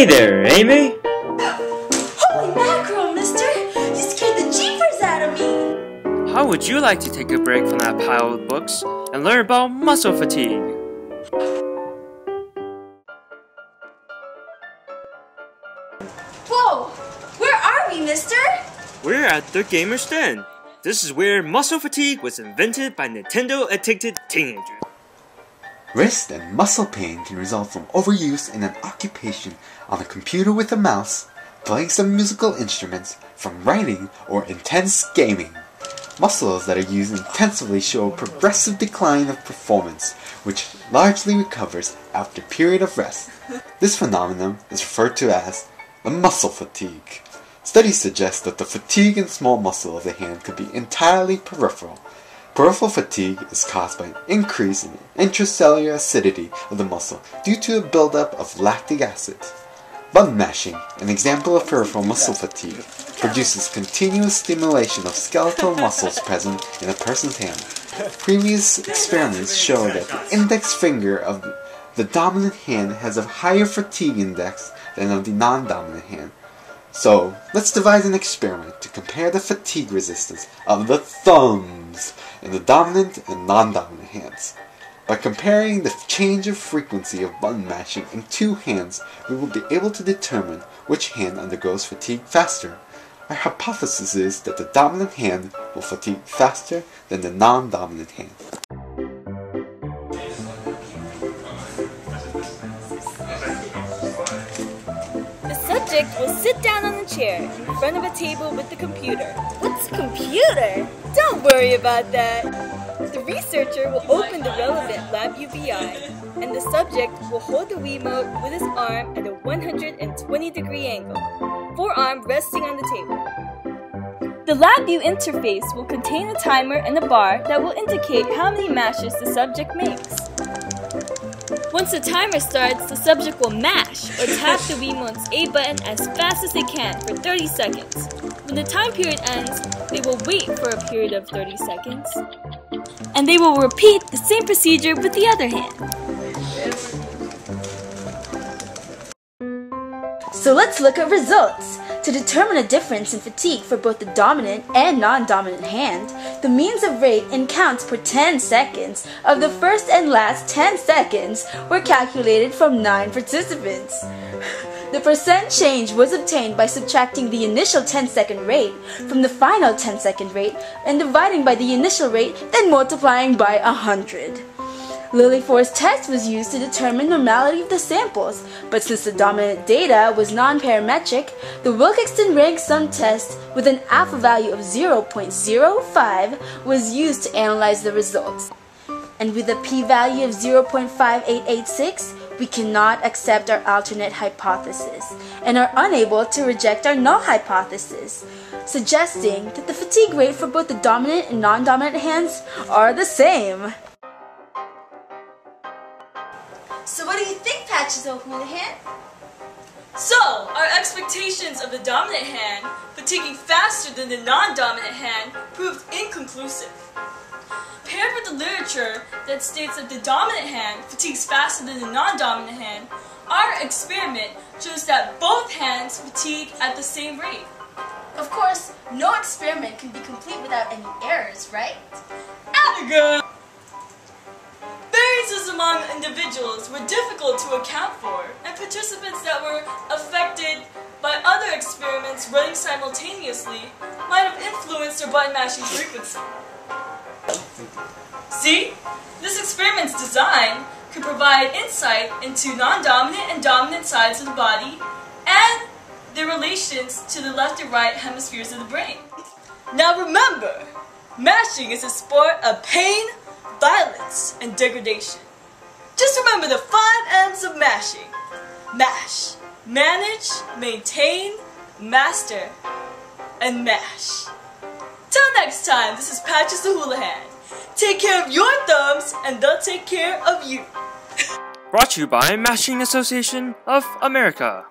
Hey there, Amy! Holy mackerel, mister! You scared the jeepers out of me! How would you like to take a break from that pile of books and learn about muscle fatigue? Whoa! Where are we, mister? We're at the Gamer's Den. This is where muscle fatigue was invented by Nintendo-addicted teenagers. Wrist and muscle pain can result from overuse in an occupation on a computer with a mouse, playing some musical instruments, from writing, or intense gaming. Muscles that are used intensively show a progressive decline of performance, which largely recovers after a period of rest. This phenomenon is referred to as the muscle fatigue. Studies suggest that the fatigue in small muscle of the hand could be entirely peripheral. Peripheral fatigue is caused by an increase in the intracellular acidity of the muscle due to a buildup of lactic acid. Button mashing, an example of peripheral muscle fatigue, produces continuous stimulation of skeletal muscles present in a person's hand. Previous experiments show that the index finger of the dominant hand has a higher fatigue index than of the non-dominant hand. So, let's devise an experiment to compare the fatigue resistance of the thumbs in the dominant and non-dominant hands. By comparing the change of frequency of button mashing in two hands, we will be able to determine which hand undergoes fatigue faster. Our hypothesis is that the dominant hand will fatigue faster than the non-dominant hand. The subject will sit down on a chair in front of a table with the computer. What's a computer? Don't worry about that. The researcher will open the relevant lab UVI, and the subject will hold the Wiimote with his arm at a 120-degree angle, forearm resting on the table. The LabVIEW interface will contain a timer and a bar that will indicate how many mashes the subject makes. Once the timer starts, the subject will mash or tap the Wiimote's A button as fast as they can for 30 seconds. When the time period ends, they will wait for a period of 30 seconds. And they will repeat the same procedure with the other hand. So let's look at results. To determine a difference in fatigue for both the dominant and non-dominant hand, the means of rate and counts per 10 seconds of the first and last 10 seconds were calculated from 9 participants. The percent change was obtained by subtracting the initial 10-second rate from the final 10-second rate and dividing by the initial rate, then multiplying by 100. Lilliefors' test was used to determine normality of the samples, but since the dominant data was non-parametric, the Wilkinson rank sum test with an alpha value of 0.05 was used to analyze the results. And with a p-value of 0.5886, we cannot accept our alternate hypothesis and are unable to reject our null hypothesis, suggesting that the fatigue rate for both the dominant and non-dominant hands are the same. So what do you think, Patches O'Houlihan? So, our expectations of the dominant hand fatiguing faster than the non-dominant hand proved inconclusive. Paired with the literature that states that the dominant hand fatigues faster than the non-dominant hand, our experiment shows that both hands fatigue at the same rate. Of course, no experiment can be complete without any errors, right? Abigail! Variances among individuals were difficult to account for, and participants that were affected by other experiments running simultaneously might have influenced their button mashing frequency. See? This experiment's design could provide insight into non-dominant and dominant sides of the body and their relations to the left and right hemispheres of the brain. Now remember, mashing is a sport of pain, violence, and degradation. Just remember the 5 M's of mashing. Mash, manage, maintain, master, and mash. Till next time, this is Patches the Houlihan. Take care of your thumbs, and they'll take care of you. Brought to you by Mashing Association of America.